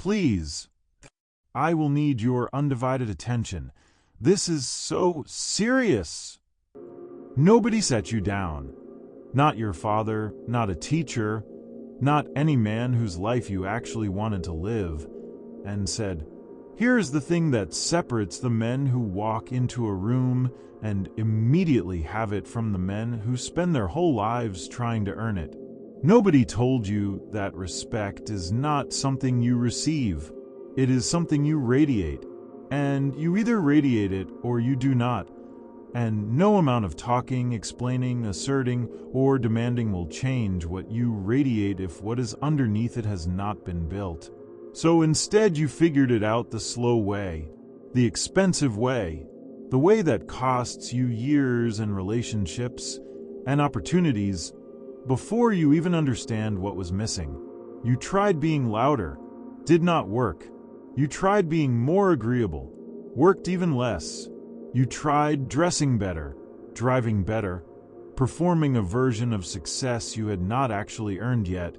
please, I will need your undivided attention. This is so serious. Nobody set you down. Not your father, not a teacher, not any man whose life you actually wanted to live, and said, "Here's the thing that separates the men who walk into a room and immediately have it from the men who spend their whole lives trying to earn it." Nobody told you that respect is not something you receive. It is something you radiate, and you either radiate it or you do not. And no amount of talking, explaining, asserting, or demanding will change what you radiate if what is underneath it has not been built. So instead you figured it out the slow way, the expensive way, the way that costs you years and relationships and opportunities before you even understand what was missing. You tried being louder, did not work. You tried being more agreeable, worked even less. You tried dressing better, driving better, performing a version of success you had not actually earned yet,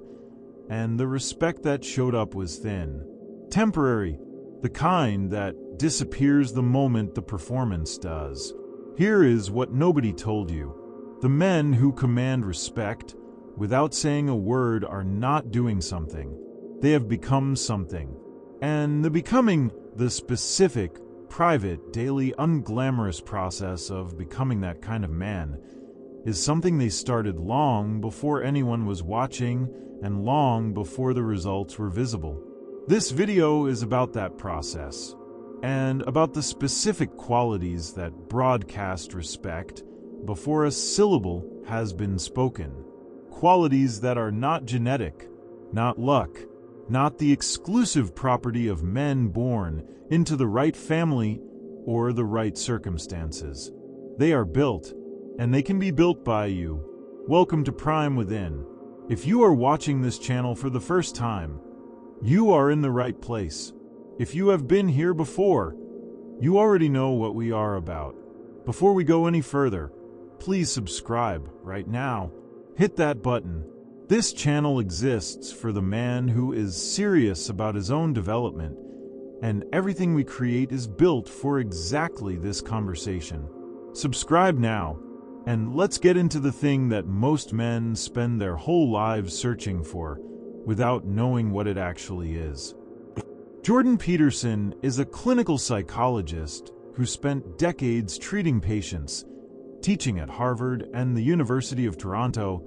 and the respect that showed up was thin, temporary, the kind that disappears the moment the performance does. Here is what nobody told you. The men who command respect without saying a word are not doing something. They have become something. And the becoming, the specific, private, daily, unglamorous process of becoming that kind of man, is something they started long before anyone was watching and long before the results were visible. This video is about that process, and about the specific qualities that broadcast respect before a syllable has been spoken. Qualities that are not genetic, not luck, not the exclusive property of men born into the right family or the right circumstances. They are built, and they can be built by you. Welcome to Prime Within. If you are watching this channel for the first time, you are in the right place. If you have been here before, you already know what we are about. Before we go any further, please subscribe right now. Hit that button. This channel exists for the man who is serious about his own development, and everything we create is built for exactly this conversation. Subscribe now, and let's get into the thing that most men spend their whole lives searching for, without knowing what it actually is. Jordan Peterson is a clinical psychologist who spent decades treating patients, teaching at Harvard and the University of Toronto,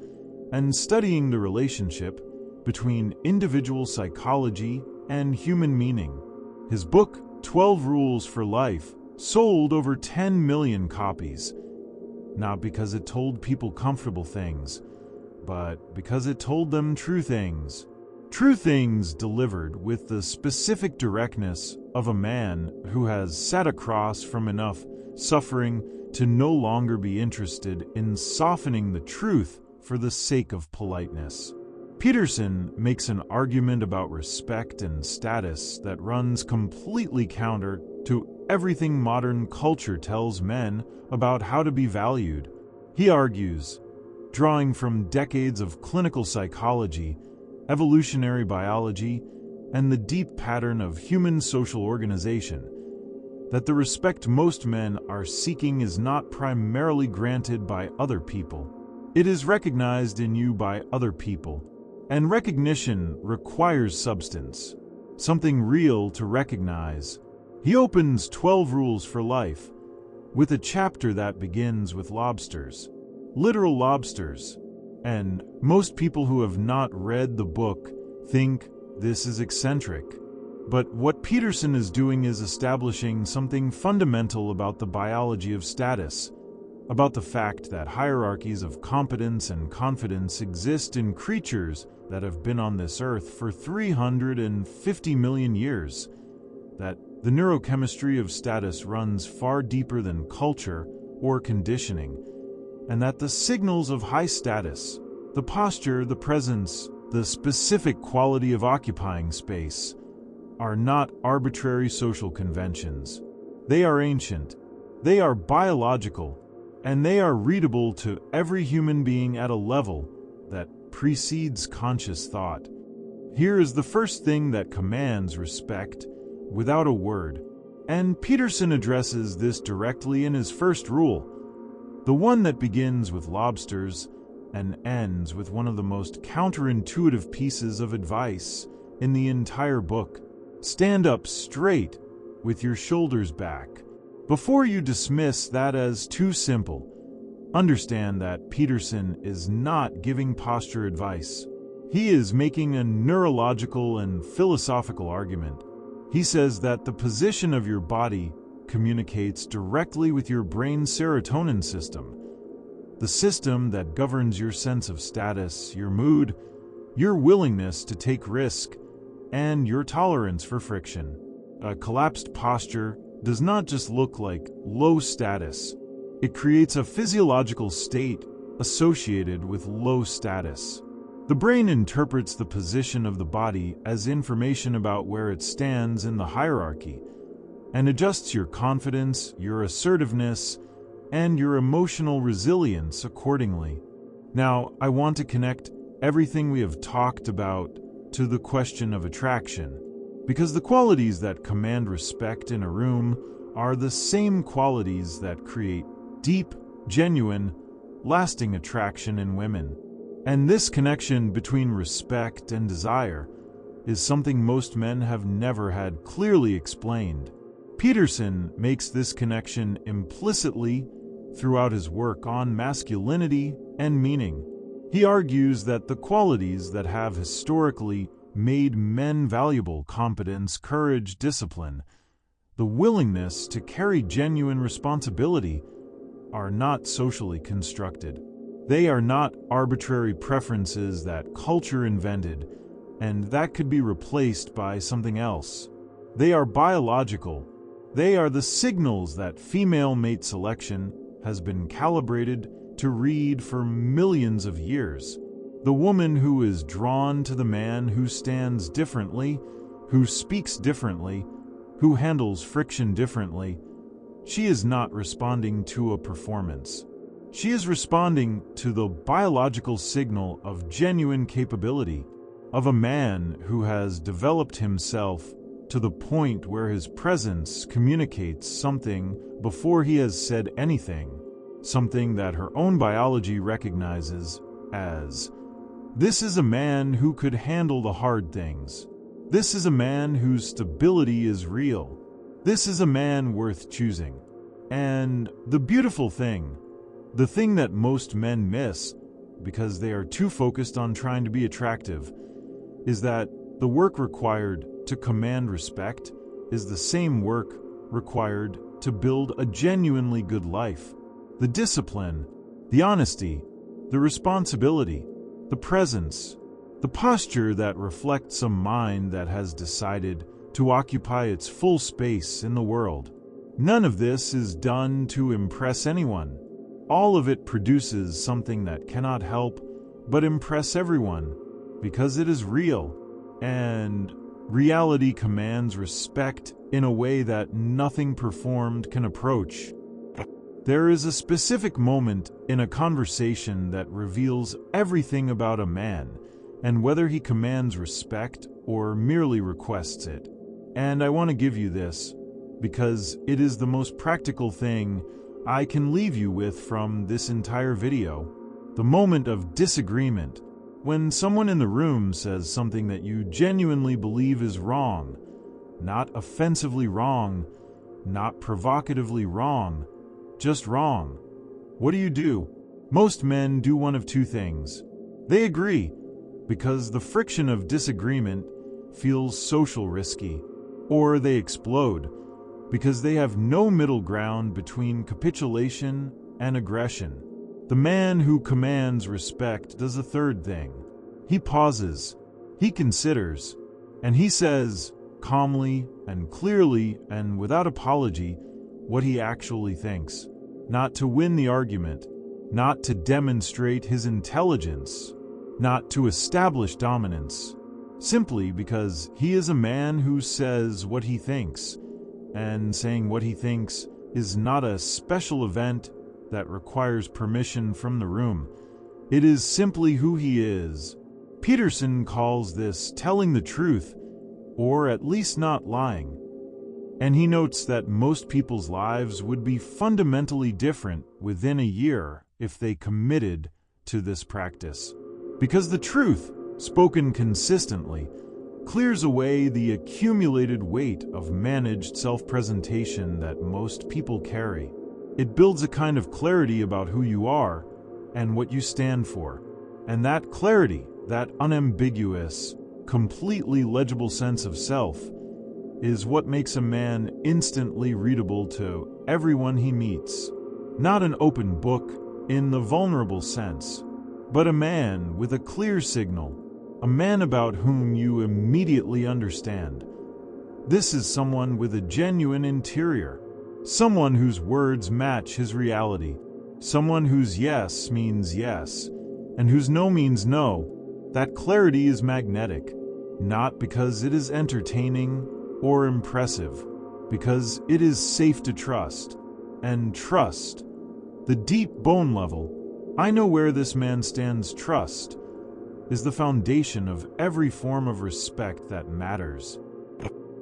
and studying the relationship between individual psychology and human meaning. His book, 12 Rules for Life, sold over 10 million copies, not because it told people comfortable things, but because it told them true things. True things delivered with the specific directness of a man who has sat across from enough suffering to no longer be interested in softening the truth for the sake of politeness. Peterson makes an argument about respect and status that runs completely counter to everything modern culture tells men about how to be valued. He argues, drawing from decades of clinical psychology, evolutionary biology, and the deep pattern of human social organization, that the respect most men are seeking is not primarily granted by other people. It is recognized in you by other people, and recognition requires substance, something real to recognize. He opens 12 Rules for Life with a chapter that begins with lobsters, literal lobsters, and most people who have not read the book think this is eccentric. But what Peterson is doing is establishing something fundamental about the biology of status, about the fact that hierarchies of competence and confidence exist in creatures that have been on this earth for 350 million years, that the neurochemistry of status runs far deeper than culture or conditioning, and that the signals of high status, the posture, the presence, the specific quality of occupying space, are not arbitrary social conventions. They are ancient, they are biological, and they are readable to every human being at a level that precedes conscious thought. Here is the first thing that commands respect without a word. And Peterson addresses this directly in his first rule, the one that begins with lobsters and ends with one of the most counterintuitive pieces of advice in the entire book. Stand up straight with your shoulders back. Before you dismiss that as too simple, understand that Peterson is not giving posture advice. He is making a neurological and philosophical argument. He says that the position of your body communicates directly with your brain's serotonin system, the system that governs your sense of status, your mood, your willingness to take risk, and your tolerance for friction. A collapsed posture does not just look like low status. It creates a physiological state associated with low status. The brain interprets the position of the body as information about where it stands in the hierarchy and adjusts your confidence, your assertiveness, and your emotional resilience accordingly. Now, I want to connect everything we have talked about to the question of attraction, because the qualities that command respect in a room are the same qualities that create deep, genuine, lasting attraction in women. And this connection between respect and desire is something most men have never had clearly explained. Peterson makes this connection implicitly throughout his work on masculinity and meaning. He argues that the qualities that have historically made men valuable, competence, courage, discipline, the willingness to carry genuine responsibility, are not socially constructed. They are not arbitrary preferences that culture invented and that could be replaced by something else. They are biological. They are the signals that female mate selection has been calibrated to read for millions of years. The woman who is drawn to the man who stands differently, who speaks differently, who handles friction differently, she is not responding to a performance. She is responding to the biological signal of genuine capability, of a man who has developed himself to the point where his presence communicates something before he has said anything, something that her own biology recognizes as, this is a man who could handle the hard things. This is a man whose stability is real. This is a man worth choosing. And the beautiful thing, the thing that most men miss because they are too focused on trying to be attractive, is that the work required to command respect is the same work required to build a genuinely good life. The discipline, the honesty, the responsibility, the presence, the posture that reflects a mind that has decided to occupy its full space in the world. None of this is done to impress anyone. All of it produces something that cannot help but impress everyone, because it is real, and reality commands respect in a way that nothing performed can approach. There is a specific moment in a conversation that reveals everything about a man and whether he commands respect or merely requests it. And I want to give you this because it is the most practical thing I can leave you with from this entire video. The moment of disagreement, when someone in the room says something that you genuinely believe is wrong, not offensively wrong, not provocatively wrong, just wrong. What do? Most men do one of two things. They agree, because the friction of disagreement feels social risky, or they explode, because they have no middle ground between capitulation and aggression. The man who commands respect does a third thing. He pauses, he considers, and he says, calmly and clearly and without apology, what he actually thinks. Not to win the argument, not to demonstrate his intelligence, not to establish dominance, simply because he is a man who says what he thinks, and saying what he thinks is not a special event that requires permission from the room. It is simply who he is. Peterson calls this telling the truth, or at least not lying. And he notes that most people's lives would be fundamentally different within a year if they committed to this practice. Because the truth, spoken consistently, clears away the accumulated weight of managed self-presentation that most people carry. It builds a kind of clarity about who you are and what you stand for. And that clarity, that unambiguous, completely legible sense of self, is what makes a man instantly readable to everyone he meets. Not an open book in the vulnerable sense, but a man with a clear signal, a man about whom you immediately understand. This is someone with a genuine interior, someone whose words match his reality, someone whose yes means yes, and whose no means no. That clarity is magnetic, not because it is entertaining or impressive, because it is safe to trust. And trust, the deep bone level, I know where this man stands trust, is the foundation of every form of respect that matters.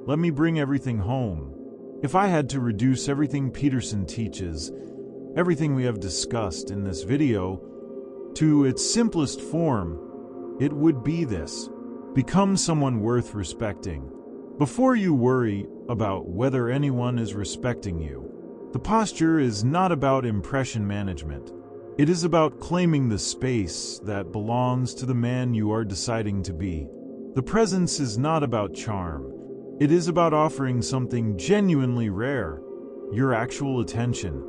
Let me bring everything home. If I had to reduce everything Peterson teaches, everything we have discussed in this video, to its simplest form, it would be this: become someone worth respecting. Before you worry about whether anyone is respecting you, the posture is not about impression management. It is about claiming the space that belongs to the man you are deciding to be. The presence is not about charm. It is about offering something genuinely rare, your actual attention,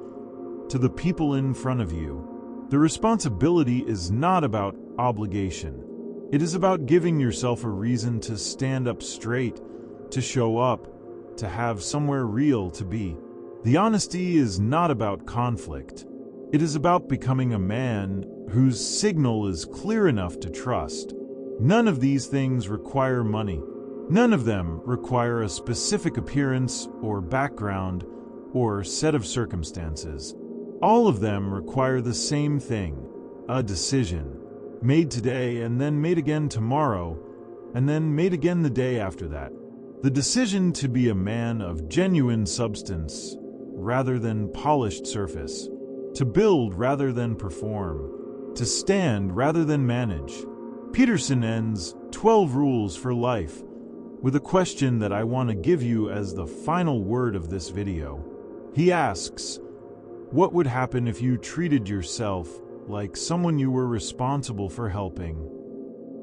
to the people in front of you. The responsibility is not about obligation. It is about giving yourself a reason to stand up straight, to show up, to have somewhere real to be. The honesty is not about conflict. It is about becoming a man whose signal is clear enough to trust. None of these things require money. None of them require a specific appearance or background or set of circumstances. All of them require the same thing: a decision, made today and then made again tomorrow, and then made again the day after that. The decision to be a man of genuine substance rather than polished surface, to build rather than perform, to stand rather than manage. Peterson ends 12 Rules for Life with a question that I want to give you as the final word of this video. He asks, what would happen if you treated yourself like someone you were responsible for helping?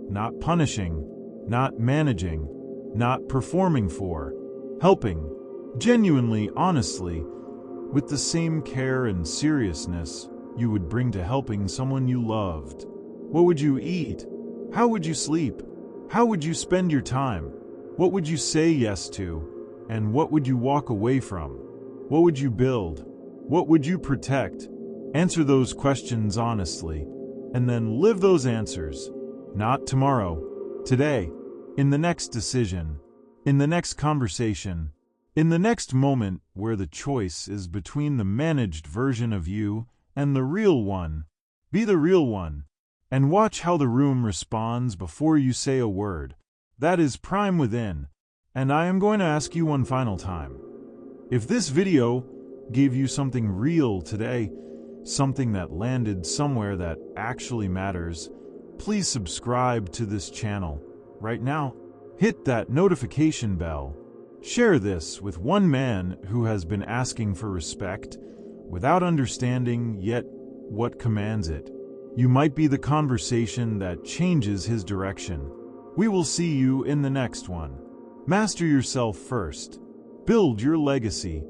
Not punishing, not managing, not performing for, helping, genuinely, honestly, with the same care and seriousness you would bring to helping someone you loved. What would you eat? How would you sleep? How would you spend your time? What would you say yes to? And what would you walk away from? What would you build? What would you protect? Answer those questions honestly, and then live those answers. Not tomorrow, today, in the next decision, in the next conversation, in the next moment where the choice is between the managed version of you and the real one. Be the real one, and watch how the room responds before you say a word. That is prime within. And I am going to ask you one final time. If this video gave you something real today, something that landed somewhere that actually matters, please subscribe to this channel right now. Hit that notification bell. Share this with one man who has been asking for respect without understanding yet what commands it. You might be the conversation that changes his direction. We will see you in the next one. Master yourself first. Build your legacy.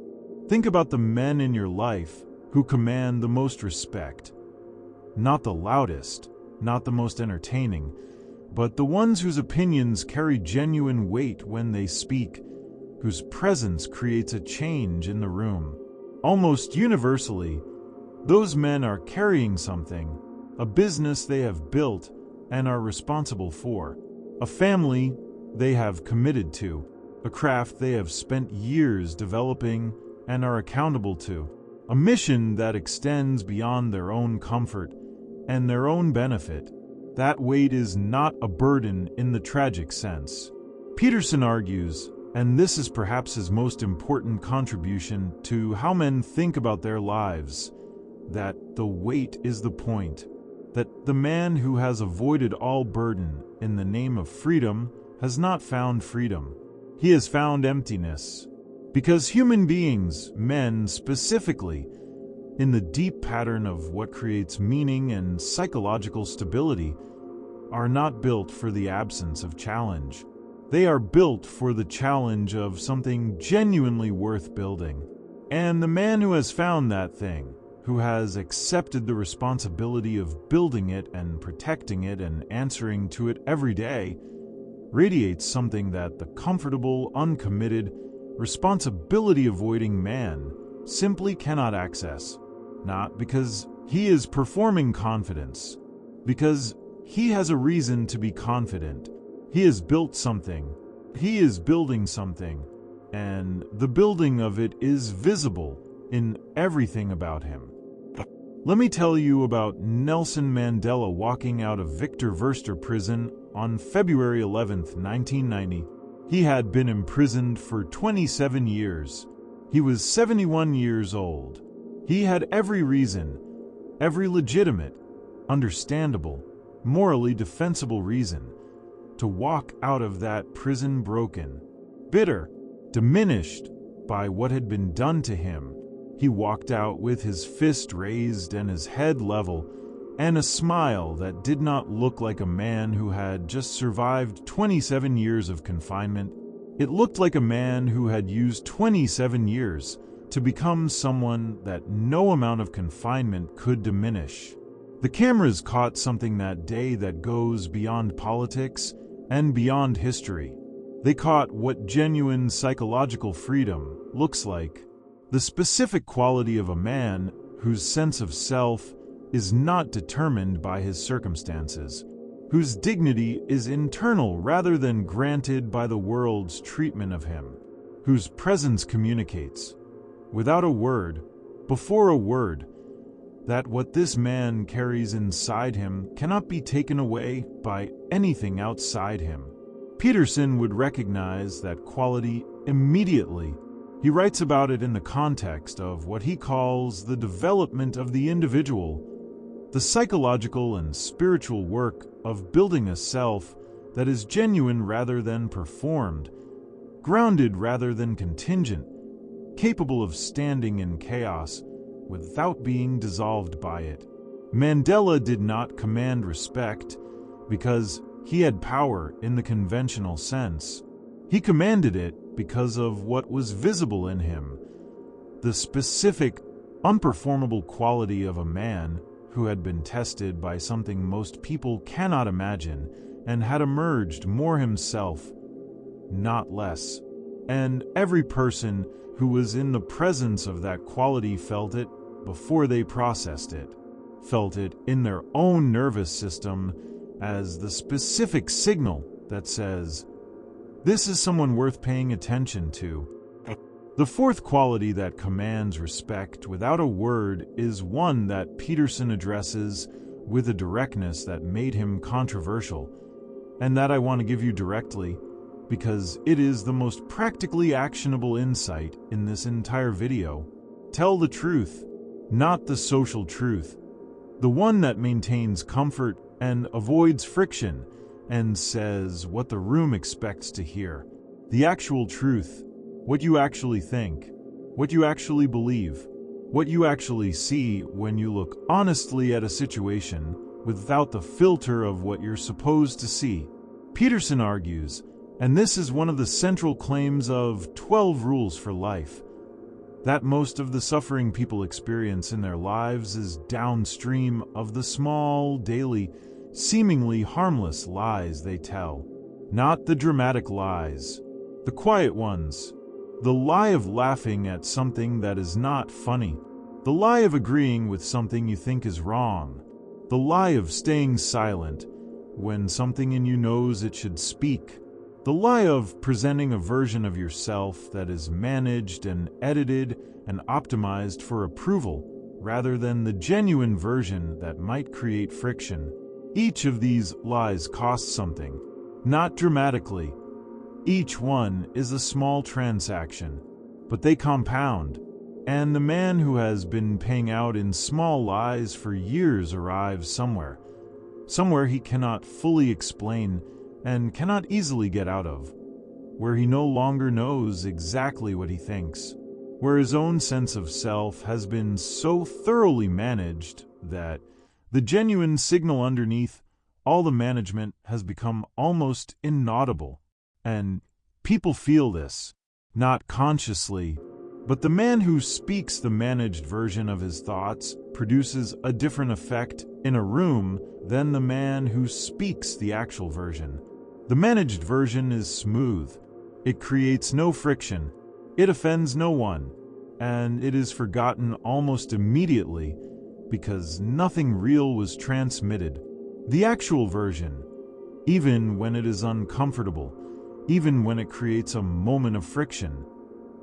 Think about the men in your life who command the most respect. Not the loudest, not the most entertaining, but the ones whose opinions carry genuine weight when they speak, whose presence creates a change in the room. Almost universally, those men are carrying something, a business they have built and are responsible for, a family they have committed to, a craft they have spent years developing and are accountable to, a mission that extends beyond their own comfort and their own benefit. that weight is not a burden in the tragic sense. Peterson argues, and this is perhaps his most important contribution to how men think about their lives, that the weight is the point, that the man who has avoided all burden in the name of freedom has not found freedom. He has found emptiness. Because human beings, men specifically, in the deep pattern of what creates meaning and psychological stability, are not built for the absence of challenge. They are built for the challenge of something genuinely worth building. And the man who has found that thing, who has accepted the responsibility of building it and protecting it and answering to it every day, radiates something that the comfortable, uncommitted, responsibility-avoiding man simply cannot access. Not because he is performing confidence, because he has a reason to be confident. He has built something. He is building something, and the building of it is visible in everything about him. Let me tell you about Nelson Mandela walking out of Victor Verster prison on February 11, 1990. He had been imprisoned for 27 years. He was 71 years old. He had every reason, every legitimate, understandable, morally defensible reason to walk out of that prison broken, bitter, diminished by what had been done to him. He walked out with his fist raised and his head level, and a smile that did not look like a man who had just survived 27 years of confinement. It looked like a man who had used 27 years to become someone that no amount of confinement could diminish. The cameras caught something that day that goes beyond politics and beyond history. They caught what genuine psychological freedom looks like. The specific quality of a man whose sense of self is not determined by his circumstances, whose dignity is internal rather than granted by the world's treatment of him, whose presence communicates, without a word, before a word, that what this man carries inside him cannot be taken away by anything outside him. Peterson would recognize that quality immediately. He writes about it in the context of what he calls the development of the individual, the psychological and spiritual work of building a self that is genuine rather than performed, grounded rather than contingent, capable of standing in chaos without being dissolved by it. Mandela did not command respect because he had power in the conventional sense. He commanded it because of what was visible in him, the specific, unperformable quality of a man who had been tested by something most people cannot imagine and had emerged more himself, not less. And every person who was in the presence of that quality felt it before they processed it, felt it in their own nervous system as the specific signal that says, "This is someone worth paying attention to." The fourth quality that commands respect without a word is one that Peterson addresses with a directness that made him controversial, and that I want to give you directly because it is the most practically actionable insight in this entire video. Tell the truth, not the social truth, the one that maintains comfort and avoids friction and says what the room expects to hear. The actual truth, what you actually think, what you actually believe, what you actually see when you look honestly at a situation without the filter of what you're supposed to see. Peterson argues, and this is one of the central claims of 12 Rules for Life, that most of the suffering people experience in their lives is downstream of the small, daily, seemingly harmless lies they tell. Not the dramatic lies, the quiet ones. The lie of laughing at something that is not funny. The lie of agreeing with something you think is wrong. The lie of staying silent when something in you knows it should speak. The lie of presenting a version of yourself that is managed and edited and optimized for approval rather than the genuine version that might create friction. Each of these lies costs something, not dramatically. Each one is a small transaction, but they compound. And the man who has been paying out in small lies for years arrives somewhere he cannot fully explain and cannot easily get out of, where he no longer knows exactly what he thinks, where his own sense of self has been so thoroughly managed that the genuine signal underneath all the management has become almost inaudible. And people feel this, not consciously, but the man who speaks the managed version of his thoughts produces a different effect in a room than the man who speaks the actual version. The managed version is smooth. It creates no friction. It offends no one. And it is forgotten almost immediately because nothing real was transmitted. The actual version, even when it is uncomfortable, even when it creates a moment of friction,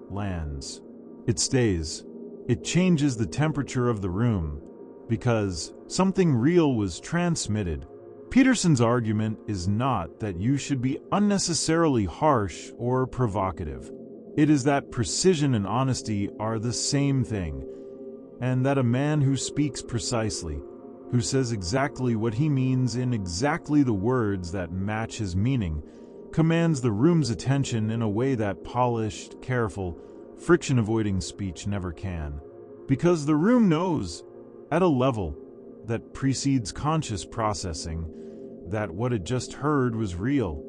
lands. It stays. It changes the temperature of the room because something real was transmitted. Peterson's argument is not that you should be unnecessarily harsh or provocative. It is that precision and honesty are the same thing, and that a man who speaks precisely, who says exactly what he means in exactly the words that match his meaning, commands the room's attention in a way that polished, careful, friction-avoiding speech never can. Because the room knows, at a level that precedes conscious processing, that what it just heard was real.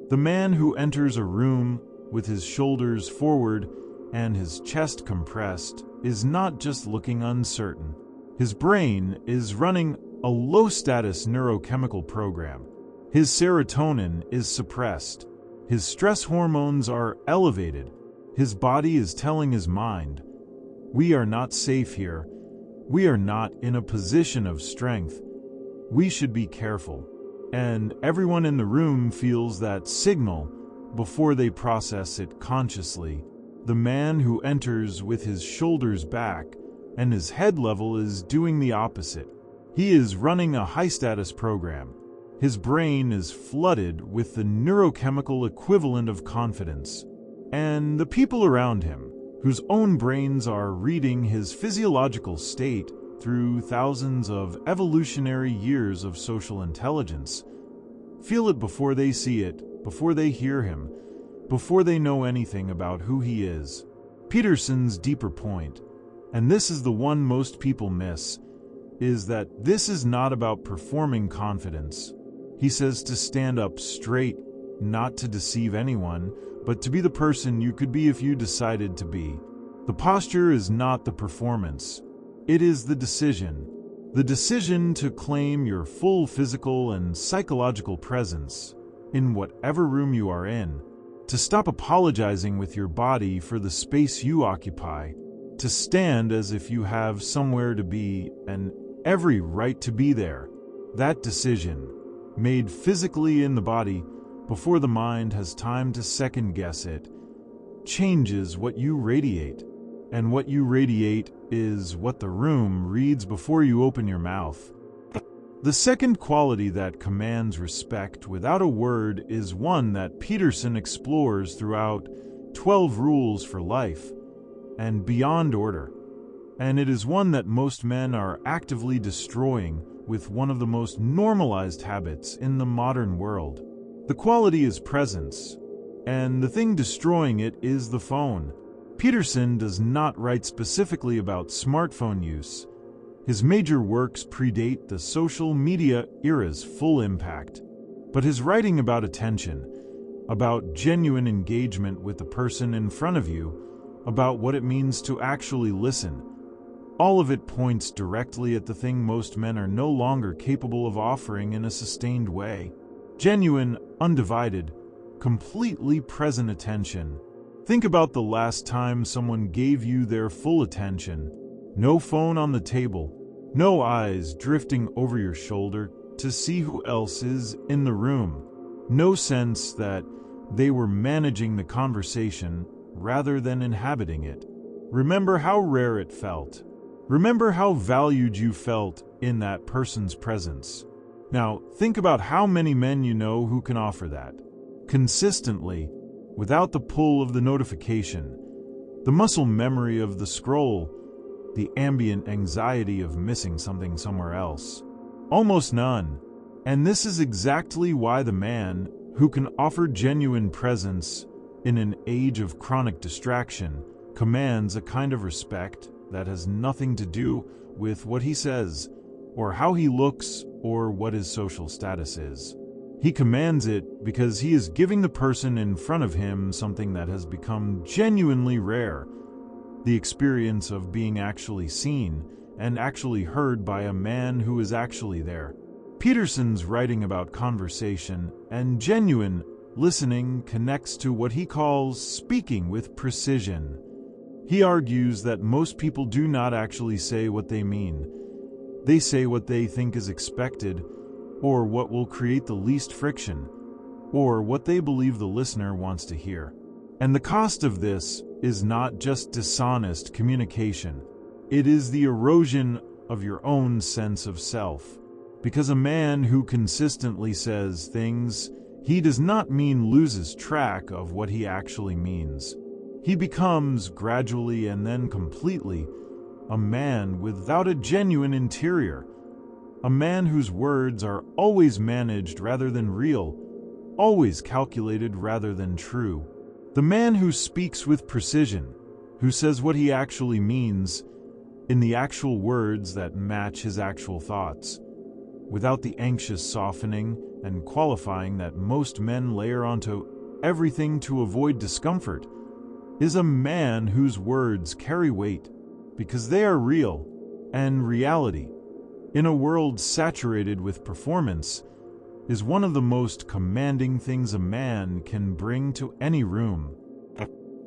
The man who enters a room with his shoulders forward and his chest compressed is not just looking uncertain. His brain is running a low-status neurochemical program. His serotonin is suppressed. His stress hormones are elevated. His body is telling his mind, "We are not safe here. We are not in a position of strength. We should be careful." And everyone in the room feels that signal before they process it consciously. The man who enters with his shoulders back and his head level is doing the opposite. He is running a high-status program. His brain is flooded with the neurochemical equivalent of confidence. And the people around him, whose own brains are reading his physiological state through thousands of evolutionary years of social intelligence, feel it before they see it, before they hear him, before they know anything about who he is. Peterson's deeper point, and this is the one most people miss, is that this is not about performing confidence. He says to stand up straight, not to deceive anyone, but to be the person you could be if you decided to be. The posture is not the performance. It is the decision. The decision to claim your full physical and psychological presence in whatever room you are in. To stop apologizing with your body for the space you occupy. To stand as if you have somewhere to be and every right to be there. That decision, made physically in the body before the mind has time to second-guess it, changes what you radiate. And what you radiate is what the room reads before you open your mouth. The second quality that commands respect without a word is one that Peterson explores throughout 12 Rules for Life and Beyond Order. And it is one that most men are actively destroying with one of the most normalized habits in the modern world. The quality is presence, and the thing destroying it is the phone. Peterson does not write specifically about smartphone use. His major works predate the social media era's full impact. But his writing about attention, about genuine engagement with the person in front of you, about what it means to actually listen, all of it points directly at the thing most men are no longer capable of offering in a sustained way. Genuine, undivided, completely present attention. Think about the last time someone gave you their full attention. No phone on the table, no eyes drifting over your shoulder to see who else is in the room. No sense that they were managing the conversation rather than inhabiting it. Remember how rare it felt. Remember how valued you felt in that person's presence. Now, think about how many men you know who can offer that. Consistently, without the pull of the notification, the muscle memory of the scroll, the ambient anxiety of missing something somewhere else. Almost none. And this is exactly why the man who can offer genuine presence in an age of chronic distraction commands a kind of respect that has nothing to do with what he says, or how he looks, or what his social status is. He commands it because he is giving the person in front of him something that has become genuinely rare, the experience of being actually seen and actually heard by a man who is actually there. Peterson's writing about conversation and genuine listening connects to what he calls speaking with precision. He argues that most people do not actually say what they mean. They say what they think is expected, or what will create the least friction, or what they believe the listener wants to hear. And the cost of this is not just dishonest communication. It is the erosion of your own sense of self. Because a man who consistently says things he does not mean loses track of what he actually means. He becomes, gradually and then completely, a man without a genuine interior. A man whose words are always managed rather than real, always calculated rather than true. The man who speaks with precision, who says what he actually means in the actual words that match his actual thoughts, without the anxious softening and qualifying that most men layer onto everything to avoid discomfort, is a man whose words carry weight because they are real and reality. In a world saturated with performance, is one of the most commanding things a man can bring to any room.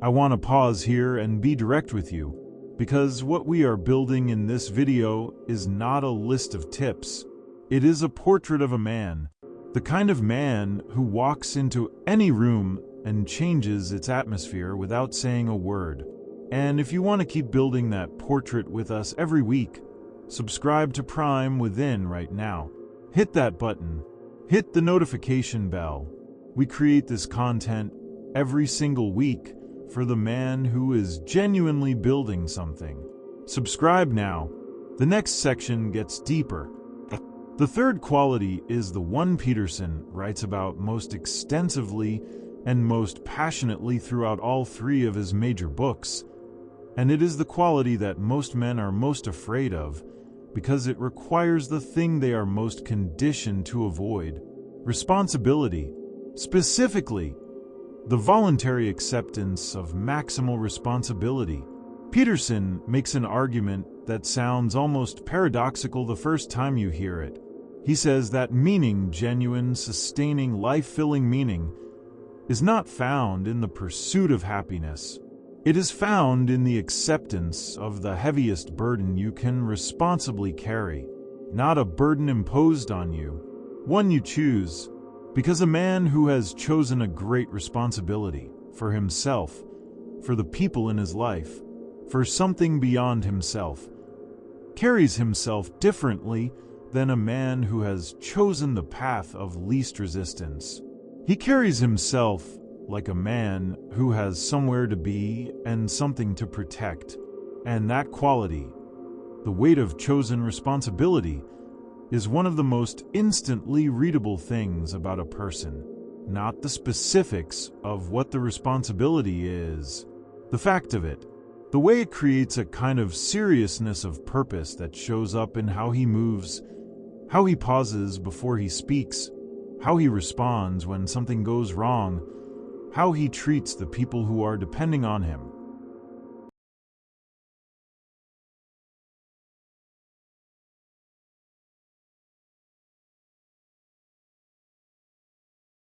I want to pause here and be direct with you, because what we are building in this video is not a list of tips. It is a portrait of a man, the kind of man who walks into any room and changes its atmosphere without saying a word. And if you want to keep building that portrait with us every week, subscribe to Prime Within right now. Hit that button. Hit the notification bell. We create this content every single week for the man who is genuinely building something. Subscribe now. The next section gets deeper. The third quality is the one Peterson writes about most extensively and most passionately throughout all three of his major books, and it is the quality that most men are most afraid of because it requires the thing they are most conditioned to avoid: responsibility. Specifically, the voluntary acceptance of maximal responsibility. Peterson makes an argument that sounds almost paradoxical the first time you hear it. He says that meaning, genuine, sustaining, life-filling meaning, is not found in the pursuit of happiness. It is found in the acceptance of the heaviest burden you can responsibly carry, not a burden imposed on you, one you choose. Because a man who has chosen a great responsibility for himself, for the people in his life, for something beyond himself, carries himself differently than a man who has chosen the path of least resistance. He carries himself like a man who has somewhere to be and something to protect, and that quality, the weight of chosen responsibility, is one of the most instantly readable things about a person, not the specifics of what the responsibility is. The fact of it, the way it creates a kind of seriousness of purpose that shows up in how he moves, how he pauses before he speaks, how he responds when something goes wrong, how he treats the people who are depending on him.